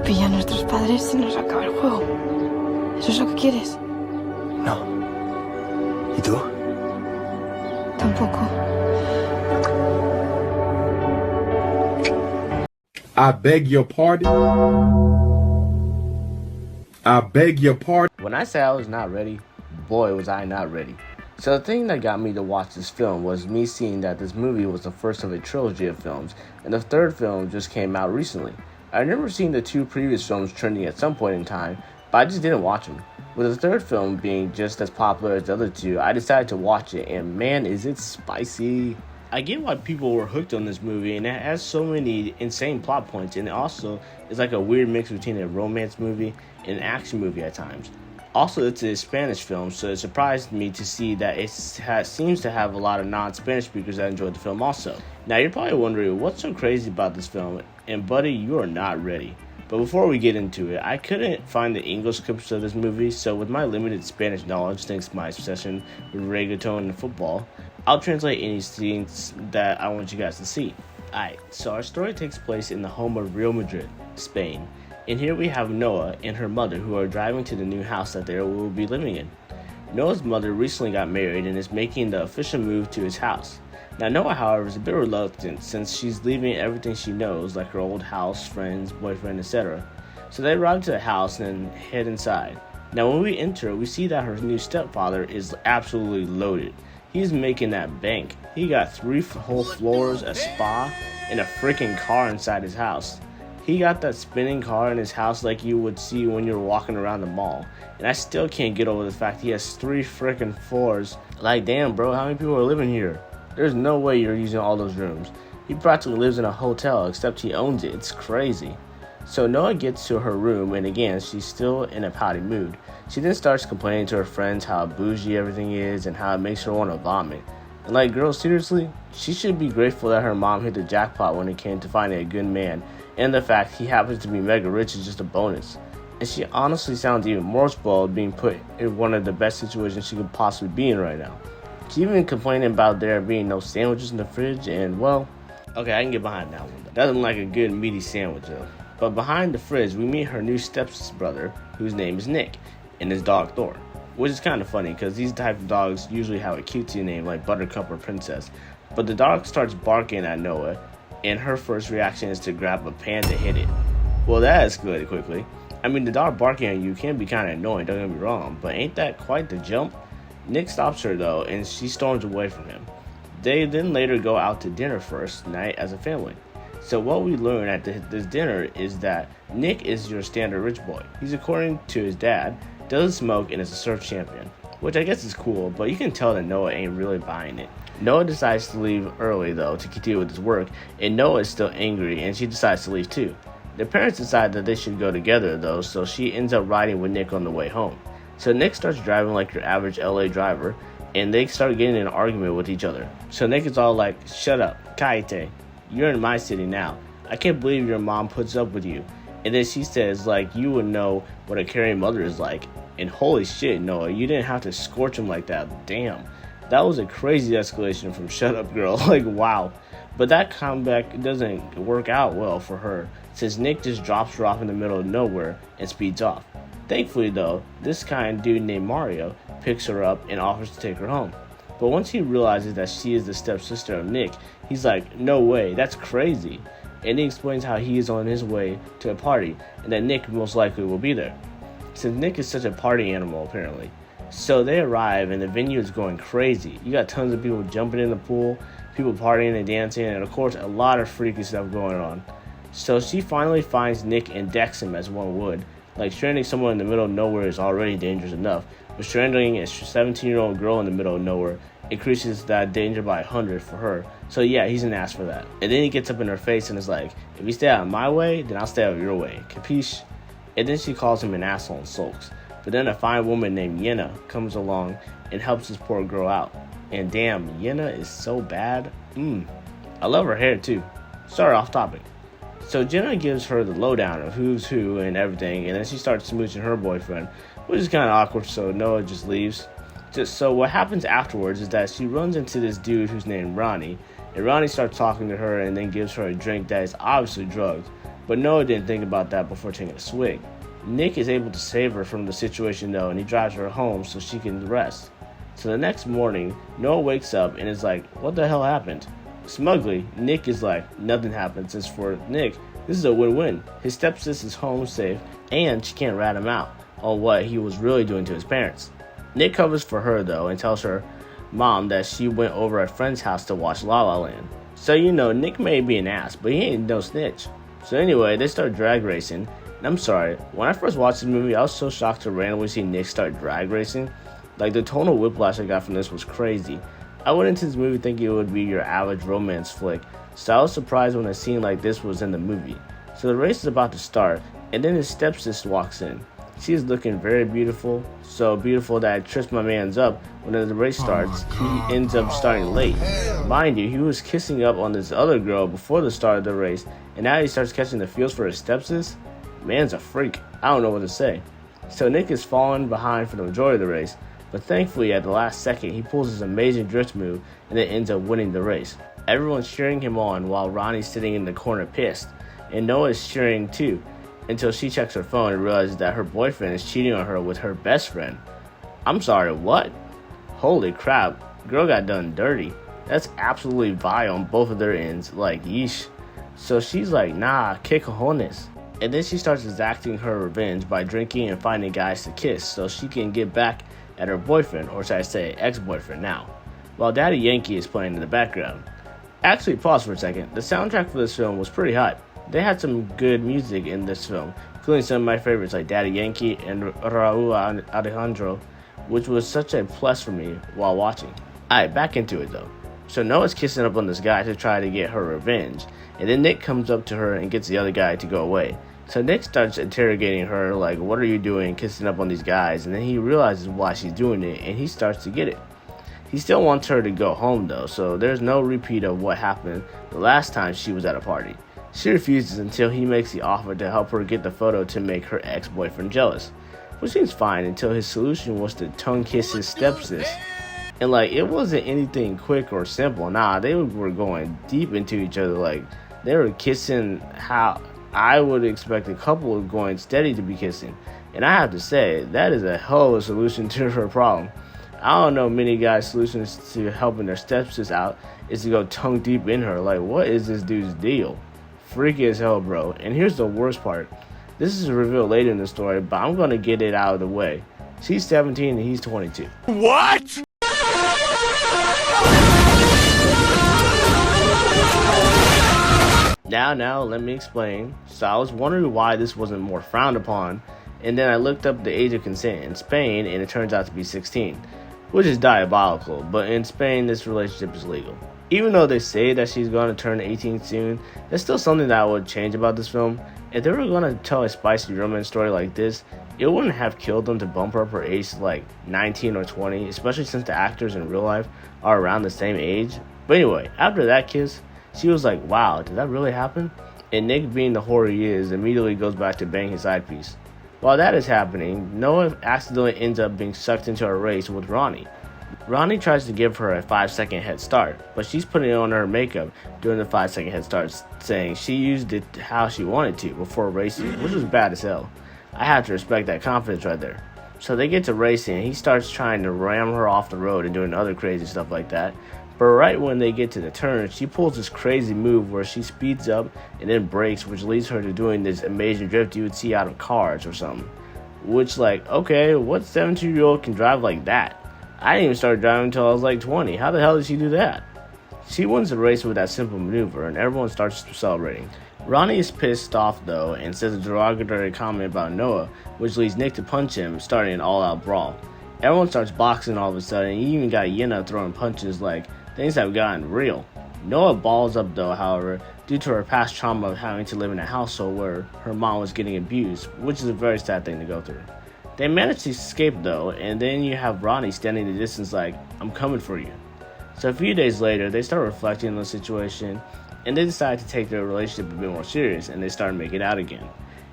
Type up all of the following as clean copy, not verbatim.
pilla a nuestros padres y nos acaba el juego. ¿Eso es lo que quieres? No. ¿Y tú? Tampoco. I beg your pardon. I beg your pardon. When I say I was not ready, boy was I not ready. So the thing that got me to watch this film was me seeing that this movie was the first of a trilogy of films, and the third film just came out recently. I remember seeing the two previous films trending at some point in time, but I just didn't watch them. With the third film being just as popular as the other two, I decided to watch it, and man, is it spicy. I get why people were hooked on this movie, and it has so many insane plot points, and it also is like a weird mix between a romance movie and an action movie at times. Also, it's a Spanish film, so it surprised me to see that it seems to have a lot of non-Spanish speakers that enjoyed the film also. Now, you're probably wondering, what's so crazy about this film? And buddy, you are not ready. But before we get into it, I couldn't find the English clips of this movie, so with my limited Spanish knowledge, thanks to my obsession with reggaeton and football, I'll translate any scenes that I want you guys to see. Alright, so our story takes place in the home of Real Madrid, Spain. And here we have Noah and her mother who are driving to the new house that they will be living in. Noah's mother recently got married and is making the official move to his house. Now Noah, however, is a bit reluctant since she's leaving everything she knows, like her old house, friends, boyfriend, etc. So they arrive to the house and head inside. Now when we enter, we see that her new stepfather is absolutely loaded. He's making that bank. He got 3 whole floors, a spa, and a freaking car inside his house. He got that spinning car in his house like you would see when you're walking around the mall. And I still can't get over the fact he has 3 freaking floors. Like, damn, bro, how many people are living here? There's no way you're using all those rooms. He practically lives in a hotel, except he owns it. It's crazy. So Noah gets to her room, and again, she's still in a pouty mood. She then starts complaining to her friends how bougie everything is and how it makes her want to vomit. And like, girl, seriously? She should be grateful that her mom hit the jackpot when it came to finding a good man, and the fact he happens to be mega rich is just a bonus. And she honestly sounds even more spoiled being put in one of the best situations she could possibly be in right now. She even complaining about there being no sandwiches in the fridge, and well, okay, I can get behind that one. Doesn't like a good meaty sandwich though. But behind the fridge, we meet her new stepbrother, whose name is Nick, and his dog Thor. Which is kind of funny, because these type of dogs usually have a cutesy name like Buttercup or Princess. But the dog starts barking at Noah, and her first reaction is to grab a pan to hit it. Well, that escalated quickly. I mean, the dog barking at you can be kind of annoying, don't get me wrong, but ain't that quite the jump? Nick stops her though, and she storms away from him. They then later go out to dinner first night as a family. So what we learn at this dinner is that Nick is your standard rich boy. He's, according to his dad, doesn't smoke and is a surf champion, which I guess is cool, but you can tell that Noah ain't really buying it. Noah decides to leave early though to continue with his work, and Noah is still angry and she decides to leave too. Their parents decide that they should go together though, so she ends up riding with Nick on the way home. So Nick starts driving like your average LA driver, and they start getting in an argument with each other. So Nick is all like, "Shut up, Aight. You're in my city now. I can't believe your mom puts up with you." And then she says, like, you would know what a caring mother is like. And holy shit, Noah, you didn't have to scorch him like that. Damn. That was a crazy escalation from shut up, girl. Like, wow. But that comeback doesn't work out well for her, since Nick just drops her off in the middle of nowhere and speeds off. Thankfully, though, this kind dude named Mario picks her up and offers to take her home. But once he realizes that she is the stepsister of Nick, he's like, no way, that's crazy. And he explains how he is on his way to a party and that Nick most likely will be there, since Nick is such a party animal apparently. So they arrive and the venue is going crazy. You got tons of people jumping in the pool, people partying and dancing, and of course a lot of freaky stuff going on. So she finally finds Nick and decks him as one would. Like, stranding someone in the middle of nowhere is already dangerous enough, but stranding a 17-year-old girl in the middle of nowhere increases that danger by 100 for her. So yeah, he's an ass for that. And then he gets up in her face and is like, if you stay out of my way, then I'll stay out of your way. Capiche? And then she calls him an asshole and sulks. But then a fine woman named Yenna comes along and helps this poor girl out. And damn, Yenna is so bad. I love her hair too. Sorry, off topic. So Jenna gives her the lowdown of who's who and everything, and then she starts smooching her boyfriend, which is kind of awkward, so Noah just leaves. So what happens afterwards is that she runs into this dude who's named Ronnie, and Ronnie starts talking to her and then gives her a drink that is obviously drugged. But Noah didn't think about that before taking a swig. Nick is able to save her from the situation though, and he drives her home so she can rest. So the next morning, Noah wakes up and is like, what the hell happened? Smugly, Nick is like, nothing happened, since for Nick, this is a win-win. His stepsis is home safe, and she can't rat him out on what he was really doing to his parents. Nick covers for her though and tells her mom that she went over at a friend's house to watch La La Land. So Nick may be an ass, but he ain't no snitch. So anyway, they start drag racing. And I'm sorry, when I first watched this movie, I was so shocked to randomly see Nick start drag racing. Like, the tonal whiplash I got from this was crazy. I went into this movie thinking it would be your average romance flick, so I was surprised when a scene like this was in the movie. So the race is about to start, and then his stepsister walks in. She is looking very beautiful, so beautiful that it trips my man's up. When the race starts, he ends up starting late. Mind you, he was kissing up on this other girl before the start of the race, and now he starts catching the feels for his stepsis. Man's a freak. I don't know what to say. So Nick is falling behind for the majority of the race, but thankfully at the last second he pulls his amazing drift move and then ends up winning the race. Everyone's cheering him on while Ronnie's sitting in the corner pissed, and Noah is cheering too, until she checks her phone and realizes that her boyfriend is cheating on her with her best friend. I'm sorry, what? Holy crap, girl got done dirty. That's absolutely vile on both of their ends, like yeesh. So she's like, nah, que cojones. And then she starts exacting her revenge by drinking and finding guys to kiss so she can get back at her boyfriend, or should I say ex-boyfriend now, while Daddy Yankee is playing in the background. Actually, pause for a second. The soundtrack for this film was pretty hot. They had some good music in this film, including some of my favorites like Daddy Yankee and Raul Alejandro, which was such a plus for me while watching. Alright, back into it though. So Noah's kissing up on this guy to try to get her revenge, and then Nick comes up to her and gets the other guy to go away. So Nick starts interrogating her like, what are you doing kissing up on these guys? And then he realizes why she's doing it, and he starts to get it. He still wants her to go home though, so there's no repeat of what happened the last time she was at a party. She refuses until he makes the offer to help her get the photo to make her ex-boyfriend jealous, which seems fine until his solution was to tongue kiss his stepsis. And like, it wasn't anything quick or simple. Nah, they were going deep into each other. Like, they were kissing how I would expect a couple going steady to be kissing. And I have to say, that is a hell of a solution to her problem. I don't know many guys' solutions to helping their stepsis out is to go tongue deep in her. Like, what is this dude's deal? Freaky as hell, bro. And here's the worst part. This is revealed later in the story, but I'm gonna get it out of the way. She's 17 and he's 22. What? Now, let me explain. So I was wondering why this wasn't more frowned upon, and then I looked up the age of consent in Spain, and it turns out to be 16, which is diabolical, but in Spain, this relationship is legal. Even though they say that she's going to turn 18 soon, there's still something that I would change about this film. If they were going to tell a spicy romance story like this, it wouldn't have killed them to bump up her age to like 19 or 20, especially since the actors in real life are around the same age. But anyway, after that kiss, she was like, wow, did that really happen? And Nick, being the whore he is, immediately goes back to bang his side piece. While that is happening, Noah accidentally ends up being sucked into a race with Ronnie. Ronnie tries to give her a 5-second head start, but she's putting on her makeup during the 5-second head start, saying she used it how she wanted to before racing, which was bad as hell. I have to respect that confidence right there. So they get to racing, and he starts trying to ram her off the road and doing other crazy stuff like that. But right when they get to the turn, she pulls this crazy move where she speeds up and then brakes, which leads her to doing this amazing drift you would see out of Cars or something. Which, like, okay, what 17-year-old can drive like that? I didn't even start driving until I was like 20. How the hell did she do that? She wins the race with that simple maneuver, and everyone starts celebrating. Ronnie is pissed off though and says a derogatory comment about Noah, which leads Nick to punch him, starting an all-out brawl. Everyone starts boxing all of a sudden. You even got Yenna throwing punches. Like, things have gotten real. Noah balls up though, however, due to her past trauma of having to live in a household where her mom was getting abused, which is a very sad thing to go through. They manage to escape though, and then you have Ronnie standing in the distance like, I'm coming for you. So a few days later, they start reflecting on the situation, and they decide to take their relationship a bit more serious, and they start making out again.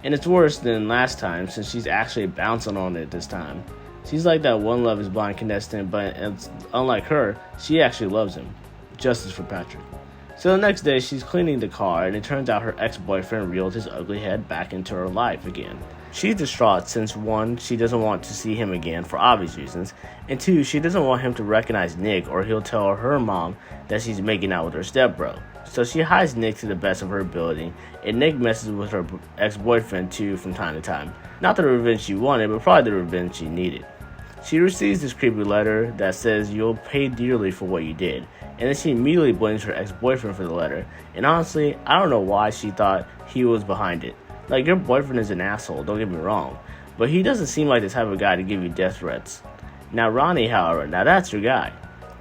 And it's worse than last time, since she's actually bouncing on it this time. She's like that one Love is Blind contestant, but unlike her, she actually loves him. Justice for Patrick. So the next day, she's cleaning the car, and it turns out her ex-boyfriend reeled his ugly head back into her life again. She's distraught since 1, she doesn't want to see him again for obvious reasons, and 2, she doesn't want him to recognize Nick or he'll tell her mom that she's making out with her stepbro. So she hides Nick to the best of her ability, and Nick messes with her ex-boyfriend too from time to time. Not the revenge she wanted, but probably the revenge she needed. She receives this creepy letter that says you'll pay dearly for what you did, and then she immediately blames her ex-boyfriend for the letter, and honestly, I don't know why she thought he was behind it. Like, your boyfriend is an asshole, don't get me wrong, but he doesn't seem like the type of guy to give you death threats. Now Ronnie, however, now that's your guy.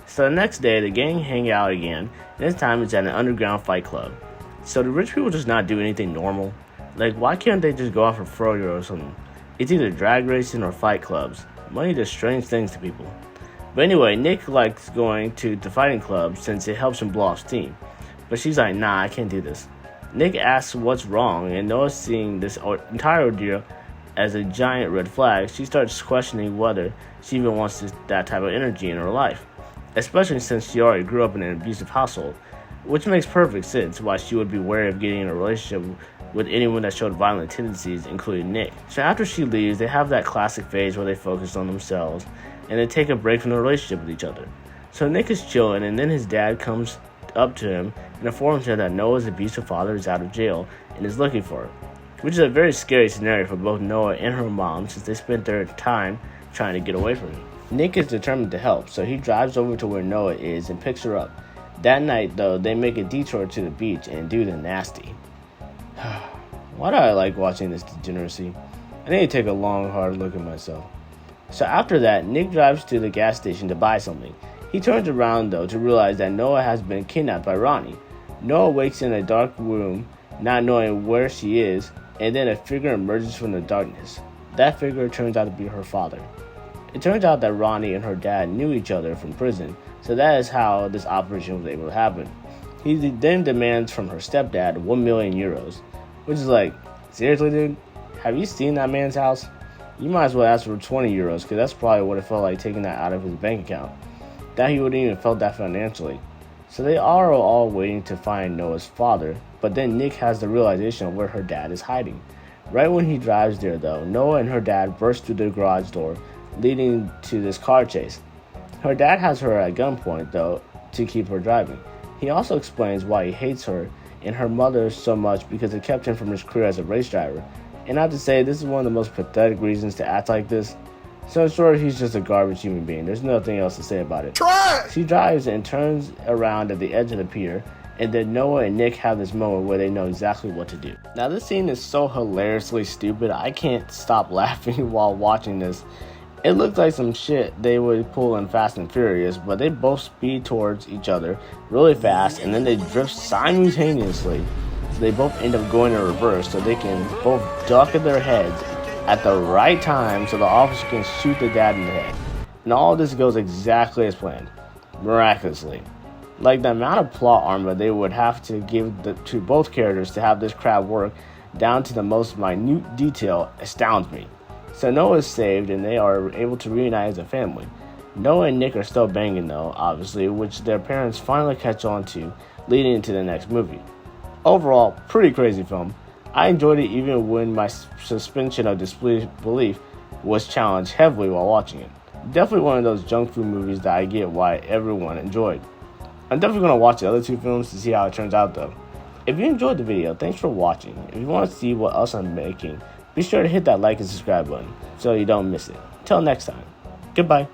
So the next day, the gang hang out again, and this time it's at an underground fight club. So do rich people just not do anything normal? Like, why can't they just go out for froyo or something? It's either drag racing or fight clubs. Money does strange things to people. But anyway, Nick likes going to the fighting club since it helps him blow off steam. But she's like, nah, I can't do this. Nick asks what's wrong, and Noah, seeing this entire ordeal as a giant red flag, she starts questioning whether she even wants that type of energy in her life. Especially since she already grew up in an abusive household, which makes perfect sense why she would be wary of getting in a relationship with anyone that showed violent tendencies, including Nick. So after she leaves, they have that classic phase where they focus on themselves, and they take a break from the relationship with each other. So Nick is chilling, and then his dad comes up to him and informs him that Noah's abusive father is out of jail and is looking for her, which is a very scary scenario for both Noah and her mom since they spent their time trying to get away from him. Nick is determined to help, so he drives over to where Noah is and picks her up. That night, though, they make a detour to the beach and do the nasty. Why do I like watching this degeneracy? I need to take a long, hard look at myself. So after that, Nick drives to the gas station to buy something. He turns around, though, to realize that Noah has been kidnapped by Ronnie. Noah wakes in a dark room, not knowing where she is, and then a figure emerges from the darkness. That figure turns out to be her father. It turns out that Ronnie and her dad knew each other from prison, so that is how this operation was able to happen. He then demands from her stepdad 1 million euros, which is like, seriously, dude? Have you seen that man's house? You might as well ask for 20 euros, because that's probably what it felt like taking that out of his bank account. That he wouldn't even felt that financially. So they are all waiting to find Noah's father, but then Nick has the realization of where her dad is hiding. Right when he drives there, though, Noah and her dad burst through the garage door, leading to this car chase. Her dad has her at gunpoint, though, to keep her driving. He also explains why he hates her and her mother so much because it kept him from his career as a race driver. And I have to say, this is one of the most pathetic reasons to act like this. So in short, he's just a garbage human being. There's nothing else to say about it. Trash! She drives and turns around at the edge of the pier, and then Noah and Nick have this moment where they know exactly what to do. Now this scene is so hilariously stupid, I can't stop laughing while watching this. It looked like some shit they would pull in Fast and Furious, but they both speed towards each other really fast, and then they drift simultaneously. So they both end up going in reverse, so they can both duck at their heads at the right time so the officer can shoot the dad in the head. And all this goes exactly as planned, miraculously. Like, the amount of plot armor they would have to give to both characters to have this crap work down to the most minute detail astounds me. So Noah is saved and they are able to reunite as a family. Noah and Nick are still banging though, obviously, which their parents finally catch on to, leading into the next movie. Overall, pretty crazy film. I enjoyed it even when my suspension of disbelief was challenged heavily while watching it. Definitely one of those junk food movies that I get why everyone enjoyed. I'm definitely going to watch the other two films to see how it turns out though. If you enjoyed the video, thanks for watching. If you want to see what else I'm making, be sure to hit that like and subscribe button so you don't miss it. Till next time, goodbye.